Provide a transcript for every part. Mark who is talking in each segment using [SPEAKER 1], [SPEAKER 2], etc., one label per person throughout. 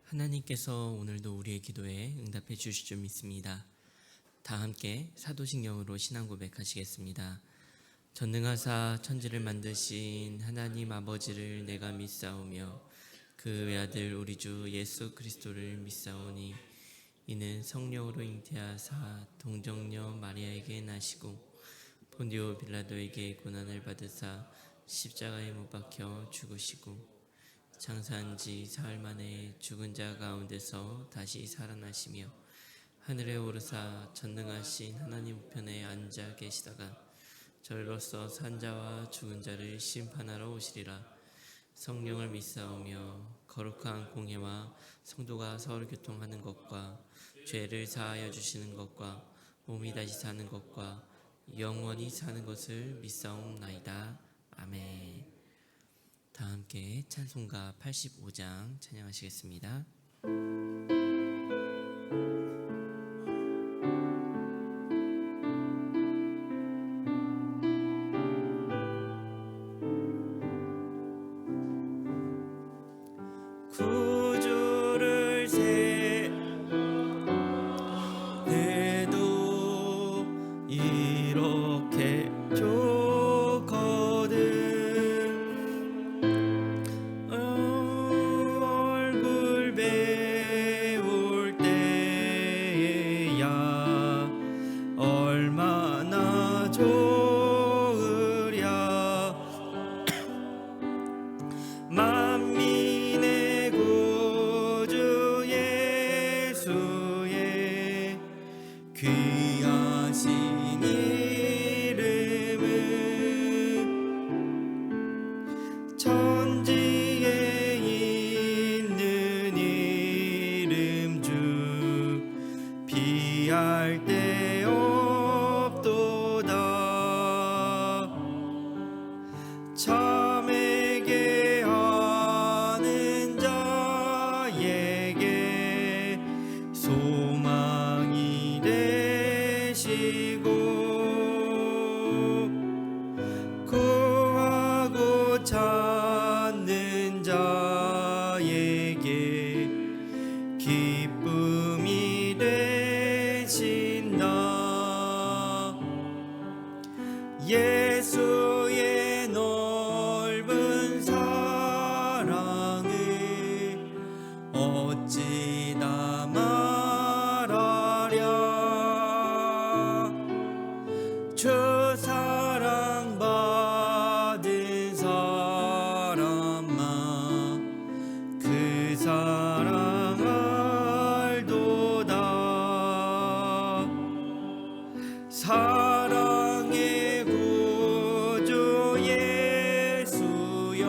[SPEAKER 1] 하나님께서 오늘도 우리의 기도에 응답해 주실 줄 믿습니다. 다 함께 사도신경으로 신앙 고백하시겠습니다. 전능하사 천지를 만드신 하나님 아버지를 내가 믿사오며 그 외아들 우리 주 예수 그리스도를 믿사오니 이는 성령으로 잉태하사 동정녀 마리아에게 나시고 본디오 빌라도에게 고난을 받으사 십자가에 못 박혀 죽으시고 장사한 지 사흘 만에 죽은 자 가운데서 다시 살아나시며 하늘에 오르사 전능하신 하나님 우편에 앉아 계시다가 저희로서 산자와 죽은 자를 심판하러 오시리라. 성령을 믿사오며 거룩한 공회와 성도가 서로 교통하는 것과 죄를 사하여 주시는 것과 몸이 다시 사는 것과 영원히 사는 것을 믿사옵나이다. 아멘. 다 함께 찬송가 85장 찬양하시겠습니다. 구주를 세대도 이렇게 얼굴 배울 때야 얼마나 좋으랴. 만민의 구주 예수의 귀하신 이름은 천지에 있는 이름 중 비할 데 없도다. 참에게 하는 자에게 소망이 되시고 구하고 찾는 자에게 기쁨이 되신다. 예수의 넓은 사랑을 어찌 다 말하랴. 주 사랑받은 사람아 그 사랑 알도다. 사랑의 구주 예수여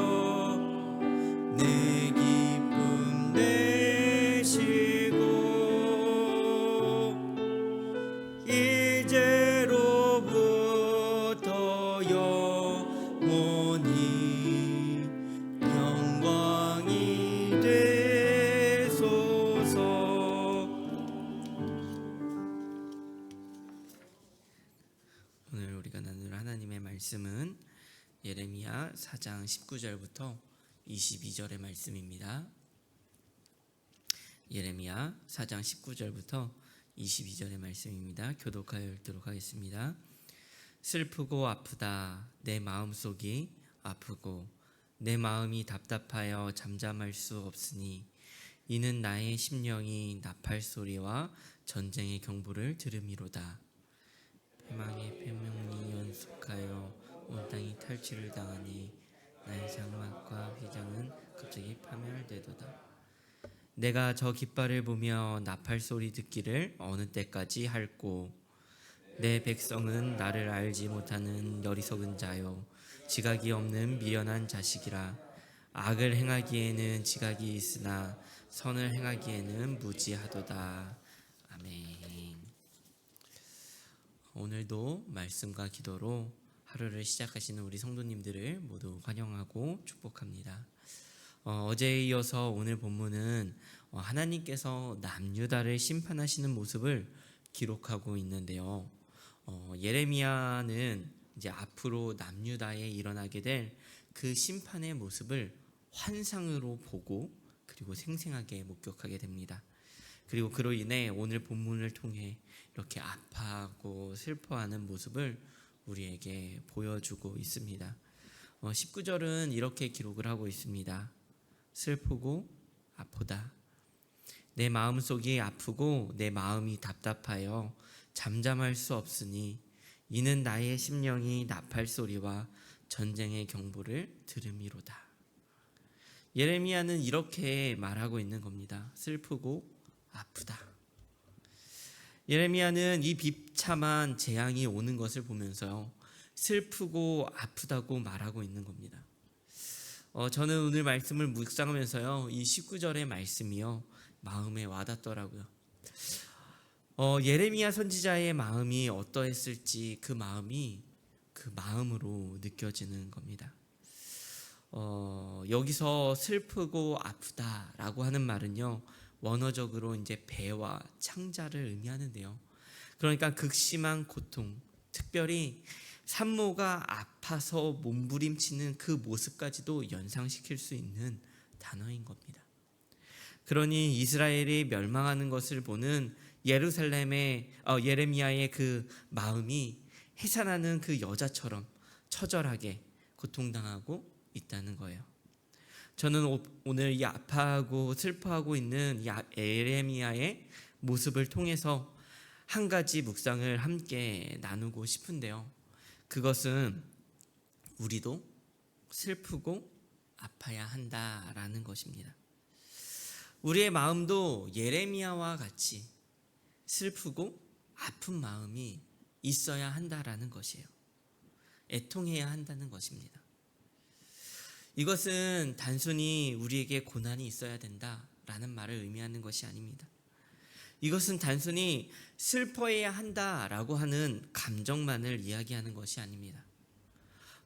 [SPEAKER 1] 내 기쁨 되시고 이제로부터 영원히 영광이 되소서. 오늘 우리가 나눌 하나님의 말씀은 예레미야 4장 19절부터 22절의 말씀입니다. 예레미야 4장 19절부터 22절의 말씀입니다. 교독하여 읽도록 하겠습니다. 슬프고 아프다. 내 마음속이 아프고 내 마음이 답답하여 잠잠할 수 없으니 이는 나의 심령이 나팔 소리와 전쟁의 경보를 들음이로다. 패망의 패명이 연속하여 온 땅이 탈취를 당하니 나의 장막과 휘장은 갑자기 파멸되도다. 내가 저 깃발을 보며 나팔 소리 듣기를 어느 때까지 할꼬. 내 백성은 나를 알지 못하는 어리석은 자요 지각이 없는 미련한 자식이라. 악을 행하기에는 지각이 있으나 선을 행하기에는 무지하도다. 아멘. 오늘도 말씀과 기도로 하루를 시작하시는 우리 성도님들을 모두 환영하고 축복합니다. 어제에 이어서 오늘 본문은 하나님께서 남유다를 심판하시는 모습을 기록하고 있는데요. 예레미야는 이제 앞으로 남유다에 일어나게 될 그 심판의 모습을 환상으로 보고 그리고 생생하게 목격하게 됩니다. 그리고 그로 인해 오늘 본문을 통해 이렇게 아파하고 슬퍼하는 모습을 우리에게 보여주고 있습니다. 19절은 이렇게 기록을 하고 있습니다. 슬프고 아프다. 내 마음속이 아프고 내 마음이 답답하여 잠잠할 수 없으니 이는 나의 심령이 나팔 소리와 전쟁의 경보를 들음이로다. 예레미야는 이렇게 말하고 있는 겁니다. 슬프고 아프다. 예레미야는 이 비참한 재앙이 오는 것을 보면서요, 슬프고 아프다고 말하고 있는 겁니다. 저는 오늘 말씀을 묵상하면서요, 이 19절의 말씀이요, 마음에 와닿더라고요. 예레미야 선지자의 마음이 어떠했을지 그 마음이 그 마음으로 느껴지는 겁니다. 여기서 슬프고 아프다라고 하는 말은요, 원어적으로 이제 배와 창자를 의미하는데요. 그러니까 극심한 고통, 특별히 산모가 아파서 몸부림치는 그 모습까지도 연상시킬 수 있는 단어인 겁니다. 그러니 이스라엘이 멸망하는 것을 보는 예레미야의 그 마음이 해산하는 그 여자처럼 처절하게 고통당하고 있다는 거예요. 저는 오늘 이 아파하고 슬퍼하고 있는 이 예레미야의 모습을 통해서 한 가지 묵상을 함께 나누고 싶은데요. 그것은 우리도 슬프고 아파야 한다라는 것입니다. 우리의 마음도 예레미야와 같이 슬프고 아픈 마음이 있어야 한다라는 것이에요. 애통해야 한다는 것입니다. 이것은 단순히 우리에게 고난이 있어야 된다라는 말을 의미하는 것이 아닙니다. 이것은 단순히 슬퍼해야 한다라고 하는 감정만을 이야기하는 것이 아닙니다.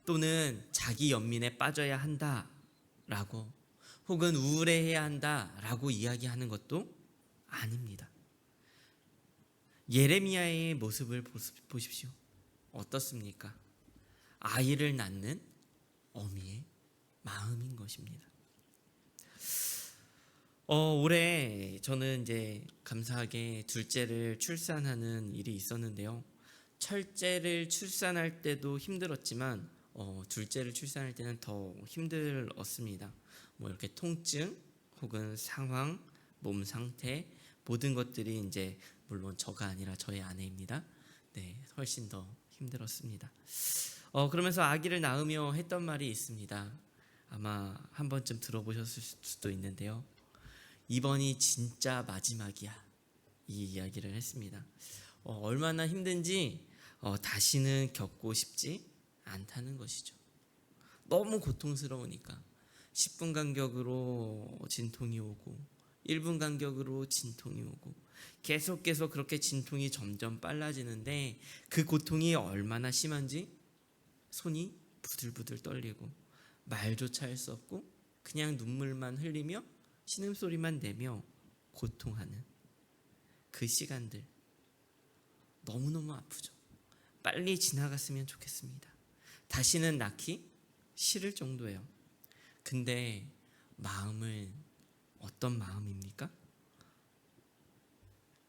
[SPEAKER 1] 또는 자기 연민에 빠져야 한다라고 혹은 우울해해야 한다라고 이야기하는 것도 아닙니다. 예레미야의 모습을 보십시오. 어떻습니까? 아이를 낳는 어미의 마음인 것입니다. 올해 저는 이제 감사하게 둘째를 출산하는 일이 있었는데요. 첫째를 출산할 때도 힘들었지만 둘째를 출산할 때는 더 힘들었습니다. 이렇게 통증 혹은 상황, 몸 상태 모든 것들이 이제 물론 저가 아니라 저의 아내입니다. 네, 훨씬 더 힘들었습니다. 그러면서 아기를 낳으며 했던 말이 있습니다. 아마 한 번쯤 들어보셨을 수도 있는데요. 이번이 진짜 마지막이야. 이 이야기를 했습니다. 얼마나 힘든지 다시는 겪고 싶지 않다는 것이죠. 너무 고통스러우니까 10분 간격으로 진통이 오고 1분 간격으로 진통이 오고 계속 그렇게 진통이 점점 빨라지는데 그 고통이 얼마나 심한지 손이 부들부들 떨리고 말조차 할 수 없고 그냥 눈물만 흘리며 신음소리만 내며 고통하는 그 시간들 너무너무 아프죠. 빨리 지나갔으면 좋겠습니다. 다시는 낳기 싫을 정도예요. 근데 마음은 어떤 마음입니까?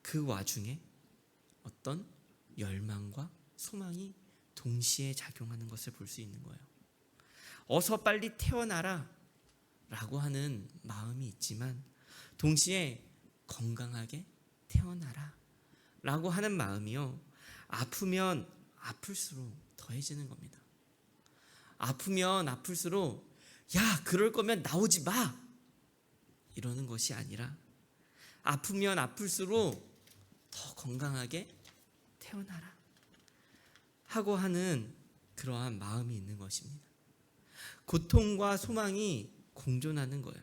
[SPEAKER 1] 그 와중에 어떤 열망과 소망이 동시에 작용하는 것을 볼 수 있는 거예요. 어서 빨리 태어나라 라고 하는 마음이 있지만 동시에 건강하게 태어나라 라고 하는 마음이요, 아프면 아플수록 더해지는 겁니다. 아프면 아플수록 야, 그럴 거면 나오지 마 이러는 것이 아니라 아프면 아플수록 더 건강하게 태어나라 하고 하는 그러한 마음이 있는 것입니다. 고통과 소망이 공존하는 거예요.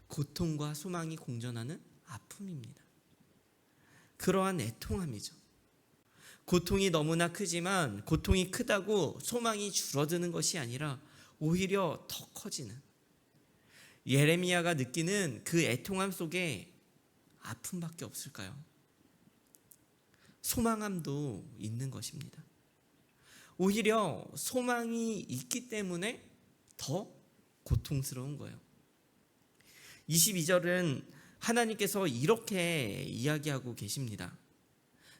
[SPEAKER 1] 고통과 소망이 공존하는 아픔입니다. 그러한 애통함이죠. 고통이 너무나 크지만 고통이 크다고 소망이 줄어드는 것이 아니라 오히려 더 커지는, 예레미야가 느끼는 그 애통함 속에 아픔밖에 없을까요? 소망함도 있는 것입니다. 오히려 소망이 있기 때문에 더 고통스러운 거예요. 22절은 하나님께서 이렇게 이야기하고 계십니다.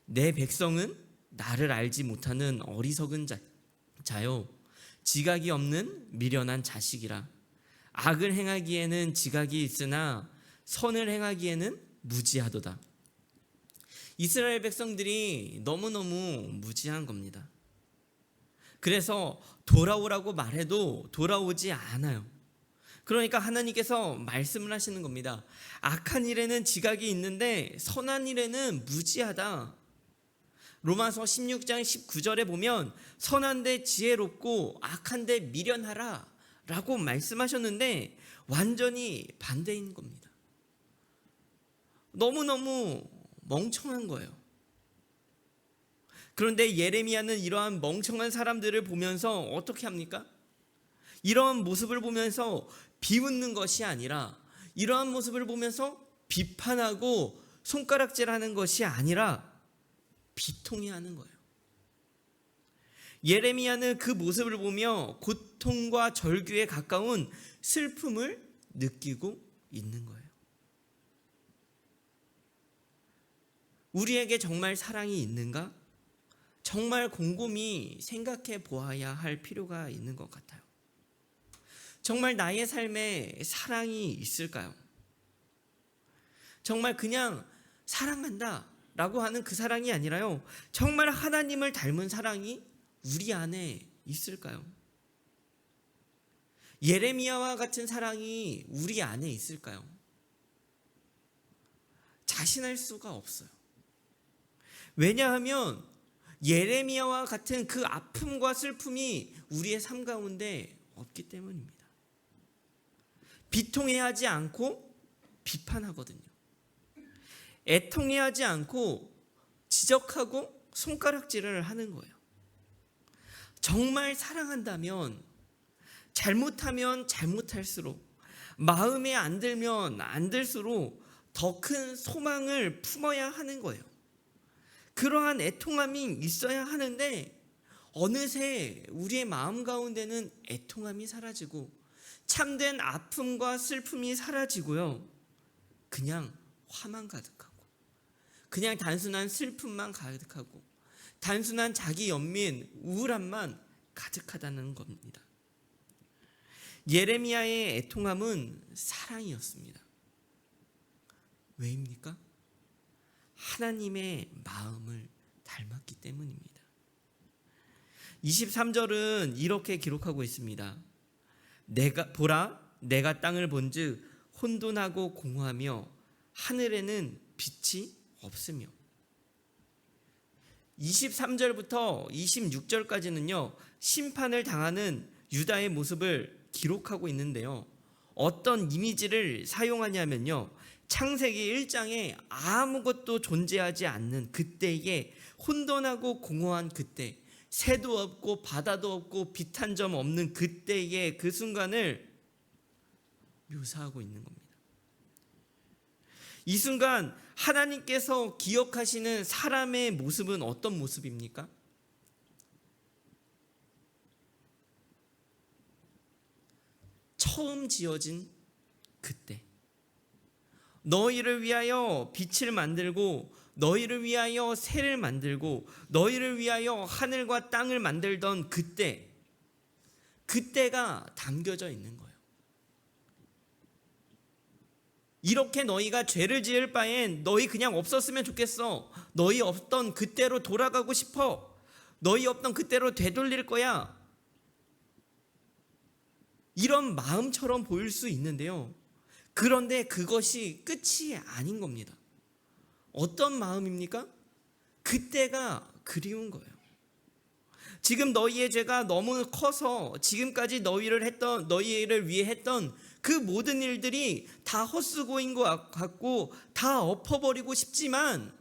[SPEAKER 1] 내 백성은 나를 알지 못하는 어리석은 자요, 지각이 없는 미련한 자식이라. 악을 행하기에는 지각이 있으나 선을 행하기에는 무지하도다. 이스라엘 백성들이 너무너무 무지한 겁니다. 그래서 돌아오라고 말해도 돌아오지 않아요. 그러니까 하나님께서 말씀을 하시는 겁니다. 악한 일에는 지각이 있는데 선한 일에는 무지하다. 로마서 16장 19절에 보면 선한데 지혜롭고 악한데 미련하라 라고 말씀하셨는데 완전히 반대인 겁니다. 너무너무 멍청한 거예요. 그런데 예레미야는 이러한 멍청한 사람들을 보면서 어떻게 합니까? 이러한 모습을 보면서 비웃는 것이 아니라, 이러한 모습을 보면서 비판하고 손가락질하는 것이 아니라 비통해하는 거예요. 예레미야는 그 모습을 보며 고통과 절규에 가까운 슬픔을 느끼고 있는 거예요. 우리에게 정말 사랑이 있는가? 정말 곰곰이 생각해 보아야 할 필요가 있는 것 같아요. 정말 나의 삶에 사랑이 있을까요? 정말 그냥 사랑한다 라고 하는 그 사랑이 아니라요, 정말 하나님을 닮은 사랑이 우리 안에 있을까요? 예레미야와 같은 사랑이 우리 안에 있을까요? 자신할 수가 없어요. 왜냐하면 예레미야와 같은 그 아픔과 슬픔이 우리의 삶 가운데 없기 때문입니다. 비통해하지 않고 비판하거든요. 애통해하지 않고 지적하고 손가락질을 하는 거예요. 정말 사랑한다면 잘못하면 잘못할수록, 마음에 안 들면 안 들수록 더 큰 소망을 품어야 하는 거예요. 그러한 애통함이 있어야 하는데 어느새 우리의 마음 가운데는 애통함이 사라지고 참된 아픔과 슬픔이 사라지고요, 그냥 화만 가득하고, 그냥 단순한 슬픔만 가득하고, 단순한 자기 연민, 우울함만 가득하다는 겁니다. 예레미야의 애통함은 사랑이었습니다. 왜입니까? 하나님의 마음을 닮았기 때문입니다. 23절은 이렇게 기록하고 있습니다. 내가 땅을 본즉 혼돈하고 공허하며 하늘에는 빛이 없으며. 23절부터 26절까지는요, 심판을 당하는 유다의 모습을 기록하고 있는데요, 어떤 이미지를 사용하냐면요, 창세기 1장에 아무것도 존재하지 않는 그때에, 혼돈하고 공허한 그때, 새도 없고 바다도 없고 빛 한 점 없는 그때의 그 순간을 묘사하고 있는 겁니다. 이 순간 하나님께서 기억하시는 사람의 모습은 어떤 모습입니까? 처음 지어진 그때, 너희를 위하여 빛을 만들고 너희를 위하여 새를 만들고 너희를 위하여 하늘과 땅을 만들던 그때가 담겨져 있는 거예요. 이렇게 너희가 죄를 지을 바엔 너희 그냥 없었으면 좋겠어. 너희 없던 그때로 돌아가고 싶어. 너희 없던 그때로 되돌릴 거야. 이런 마음처럼 보일 수 있는데요, 그런데 그것이 끝이 아닌 겁니다. 어떤 마음입니까? 그때가 그리운 거예요. 지금 너희의 죄가 너무 커서 지금까지 너희를 위해 했던 그 모든 일들이 다 헛수고인 것 같고 다 엎어버리고 싶지만,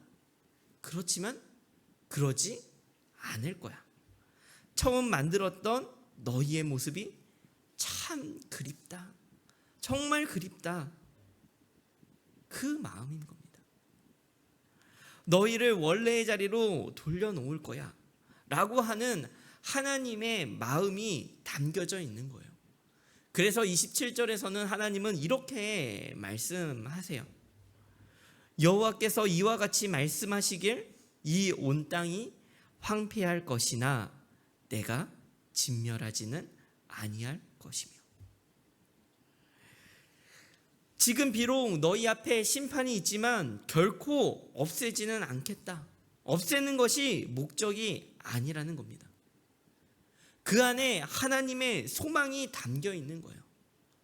[SPEAKER 1] 그렇지만 그러지 않을 거야. 처음 만들었던 너희의 모습이 참 그립다. 정말 그립다. 그 마음인 겁니다. 너희를 원래의 자리로 돌려놓을 거야 라고 하는 하나님의 마음이 담겨져 있는 거예요. 그래서 27절에서는 하나님은 이렇게 말씀하세요. 여호와께서 이와 같이 말씀하시길 이 온 땅이 황폐할 것이나 내가 진멸하지는 아니할 것이며. 지금 비록 너희 앞에 심판이 있지만 결코 없애지는 않겠다. 없애는 것이 목적이 아니라는 겁니다. 그 안에 하나님의 소망이 담겨 있는 거예요.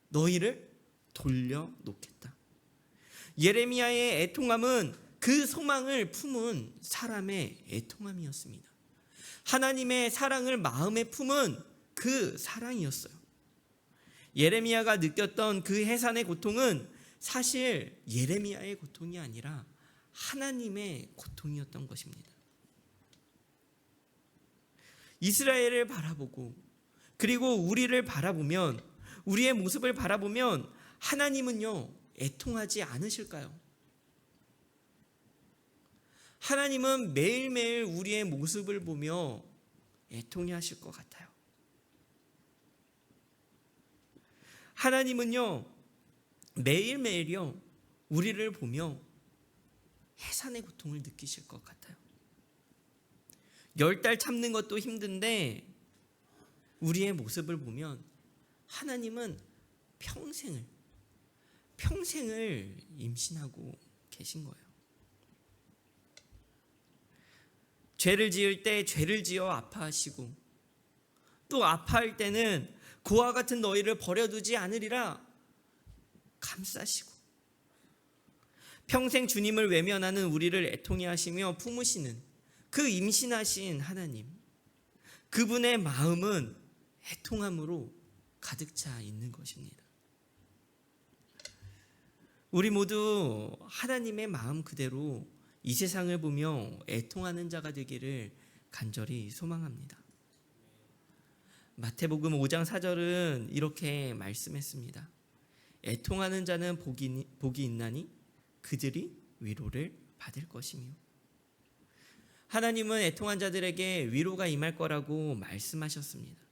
[SPEAKER 1] 너희를 돌려놓겠다. 예레미야의 애통함은 그 소망을 품은 사람의 애통함이었습니다. 하나님의 사랑을 마음에 품은 그 사랑이었어요. 예레미야가 느꼈던 그 해산의 고통은 사실 예레미야의 고통이 아니라 하나님의 고통이었던 것입니다. 이스라엘을 바라보고 그리고 우리를 바라보면, 우리의 모습을 바라보면 하나님은요 애통하지 않으실까요? 하나님은 매일매일 우리의 모습을 보며 애통해 하실 것 같아요. 하나님은요 매일매일요 우리를 보며 해산의 고통을 느끼실 것 같아요. 10달 참는 것도 힘든데 우리의 모습을 보면 하나님은 평생을 임신하고 계신 거예요. 죄를 지을 때 죄를 지어 아파하시고, 또 아파할 때는 그와 같은 너희를 버려두지 않으리라 감싸시고, 평생 주님을 외면하는 우리를 애통해 하시며 품으시는 그 임신하신 하나님, 그분의 마음은 애통함으로 가득 차 있는 것입니다. 우리 모두 하나님의 마음 그대로 이 세상을 보며 애통하는 자가 되기를 간절히 소망합니다. 마태복음 5장 4절은 이렇게 말씀했습니다. 애통하는 자는 복이 있나니 그들이 위로를 받을 것이며. 하나님은 애통한 자들에게 위로가 임할 거라고 말씀하셨습니다.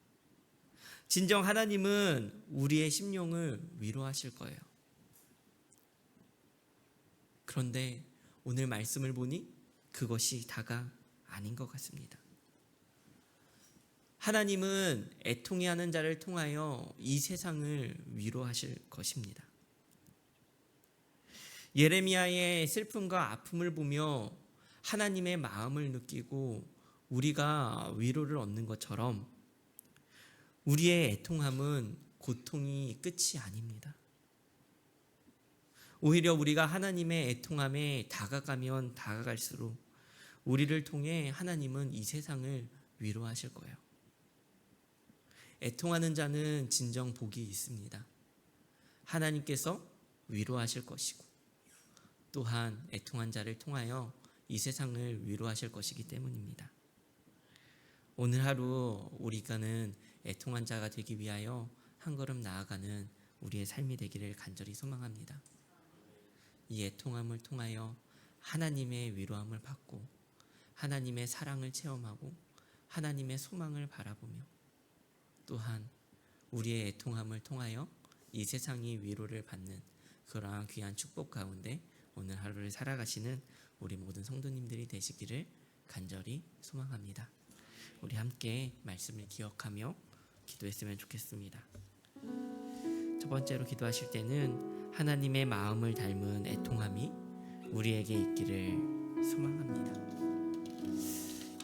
[SPEAKER 1] 진정 하나님은 우리의 심령을 위로하실 거예요. 그런데 오늘 말씀을 보니 그것이 다가 아닌 것 같습니다. 하나님은 애통해하는 자를 통하여 이 세상을 위로하실 것입니다. 예레미야의 슬픔과 아픔을 보며 하나님의 마음을 느끼고 우리가 위로를 얻는 것처럼 우리의 애통함은 고통이 끝이 아닙니다. 오히려 우리가 하나님의 애통함에 다가가면 다가갈수록 우리를 통해 하나님은 이 세상을 위로하실 거예요. 애통하는 자는 진정 복이 있습니다. 하나님께서 위로하실 것이고, 또한 애통한 자를 통하여 이 세상을 위로하실 것이기 때문입니다. 오늘 하루 우리가는 애통한 자가 되기 위하여 한 걸음 나아가는 우리의 삶이 되기를 간절히 소망합니다. 이 애통함을 통하여 하나님의 위로함을 받고 하나님의 사랑을 체험하고 하나님의 소망을 바라보며, 또한 우리의 애통함을 통하여 이 세상이 위로를 받는 그러한 귀한 축복 가운데 오늘 하루를 살아가시는 우리 모든 성도님들이 되시기를 간절히 소망합니다. 우리 함께 말씀을 기억하며 기도했으면 좋겠습니다. 첫 번째로 기도하실 때는 하나님의 마음을 닮은 애통함이 우리에게 있기를 소망합니다.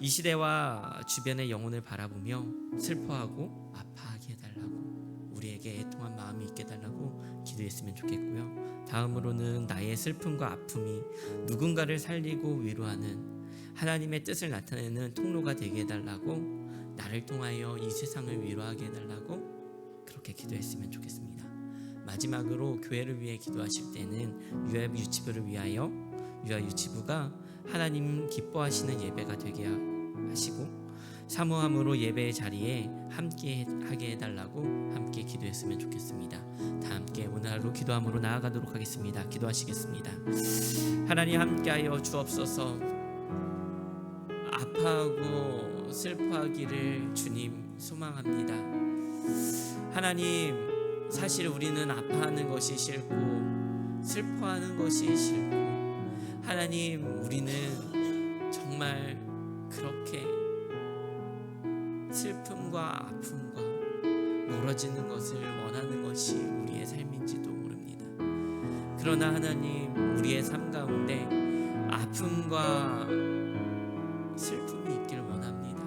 [SPEAKER 1] 이 시대와 주변의 영혼을 바라보며 슬퍼하고 아파하게 해달라고, 우리에게 애통한 마음이 있게 해달라고 기도했으면 좋겠고요. 다음으로는 나의 슬픔과 아픔이 누군가를 살리고 위로하는 하나님의 뜻을 나타내는 통로가 되게 해달라고, 나를 통하여 이 세상을 위로하게 해달라고 그렇게 기도했으면 좋겠습니다. 마지막으로 교회를 위해 기도하실 때는 유아 유치부를 위하여 유아 유치부가 하나님 기뻐하시는 예배가 되게 하시고 사모함으로 예배의 자리에 함께 하게 해달라고 함께 기도했으면 좋겠습니다. 다 함께 오늘 하루 기도함으로 나아가도록 하겠습니다. 기도하시겠습니다. 하나님 함께하여 주옵소서. 아파하고 슬퍼하기를 주님 소망합니다. 하나님, 사실 우리는 아파하는 것이 싫고 슬퍼하는 것이 싫고, 하나님, 우리는 정말 그렇게 슬픔과 아픔과 멀어지는 것을 원하는 것이 우리의 삶인지도 모릅니다. 그러나 하나님, 우리의 삶 가운데 아픔과 슬픔이 있길 원합니다.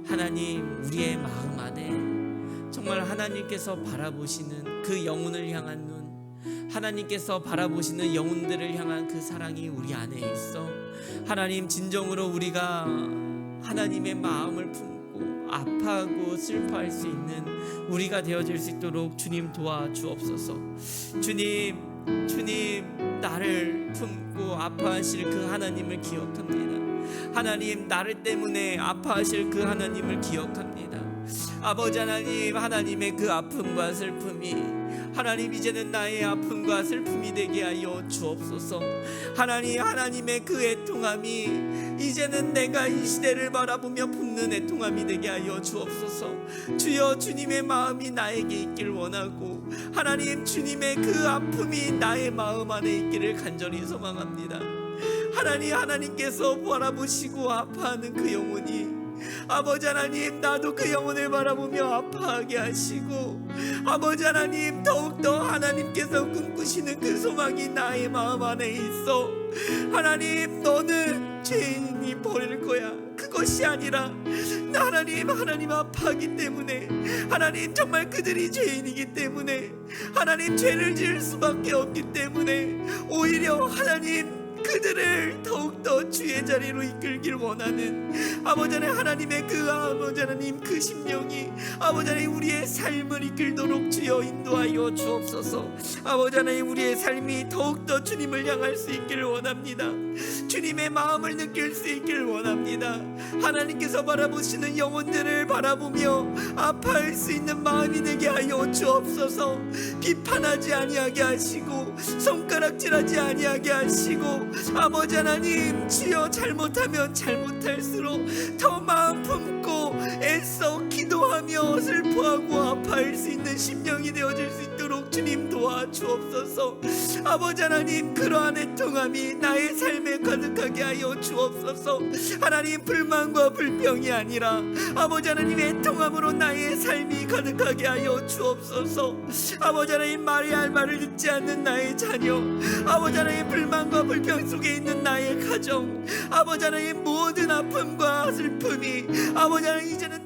[SPEAKER 1] 하나님, 우리의 마음 안에 정말 하나님께서 바라보시는 그 영혼을 향한 눈, 하나님께서 바라보시는 영혼들을 향한 그 사랑이 우리 안에 있어 하나님, 진정으로 우리가 하나님의 마음을 품고 아파하고 슬퍼할 수 있는 우리가 되어질 수 있도록 주님 도와주옵소서. 주님, 나를 품고 아파하실 그 하나님을 기억합니다. 하나님, 나를 때문에 아파하실 그 하나님을 기억합니다. 아버지 하나님, 하나님의 그 아픔과 슬픔이 하나님, 이제는 나의 아픔과 슬픔이 되게 하여 주옵소서. 하나님, 하나님의 그 애통함이 이제는 내가 이 시대를 바라보며 품는 애통함이 되게 하여 주옵소서. 주여, 주님의 마음이 나에게 있길 원하고 하나님, 주님의 그 아픔이 나의 마음 안에 있기를 간절히 소망합니다. 하나님, 하나님께서 바라보시고 아파하는 그 영혼이 아버지 하나님, 나도 그 영혼을 바라보며 아파하게 하시고, 아버지 하나님, 더욱더 하나님께서 꿈꾸시는 그 소망이 나의 마음 안에 있어 하나님, 너는 죄인이 버릴 거야, 그것이 아니라 하나님 아파하기 때문에, 하나님, 정말 그들이 죄인이기 때문에, 하나님, 죄를 지을 수밖에 없기 때문에 오히려 하나님, 그들을 더욱더 주의 자리로 이끌길 원하는 아버지 하나님의 그 아버지 하나님 그 심령이 아버지 하나님 우리의 삶을 이끌도록 주여 인도하여 주옵소서. 아버지 하나님, 우리의 삶이 더욱더 주님을 향할 수 있기를 원합니다. 주님의 마음을 느낄 수 있기를 원합니다. 하나님께서 바라보시는 영혼들을 바라보며 아파할 수 있는 마음이 되게 하여 주옵소서. 비판하지 아니하게 하시고 손가락질하지 아니하게 하시고, 아버지 하나님, 주여, 잘못하면 잘못할수록 더 마음 품고 애써 기도하며 슬퍼하고 아파할 수 있는 심령이 되어질 수 있도록 주님 도와주옵소서. 아버지 하나님, 그러한 애통함이 나의 삶에 가득하게 하여 주옵소서. 하나님, 불만과 불평이 아니라 아버지 하나님 애통함으로 나의 삶이 가득하게 하여 주옵소서. 아버지 하나님, 말해야 할 말을 듣지 않는 나의 자녀, 아버지 하나님, 불만과 불평 속에 있는 나의 가정, 아버지 하나님, 모든 아픔과 슬픔이 아버지 하나님 이제는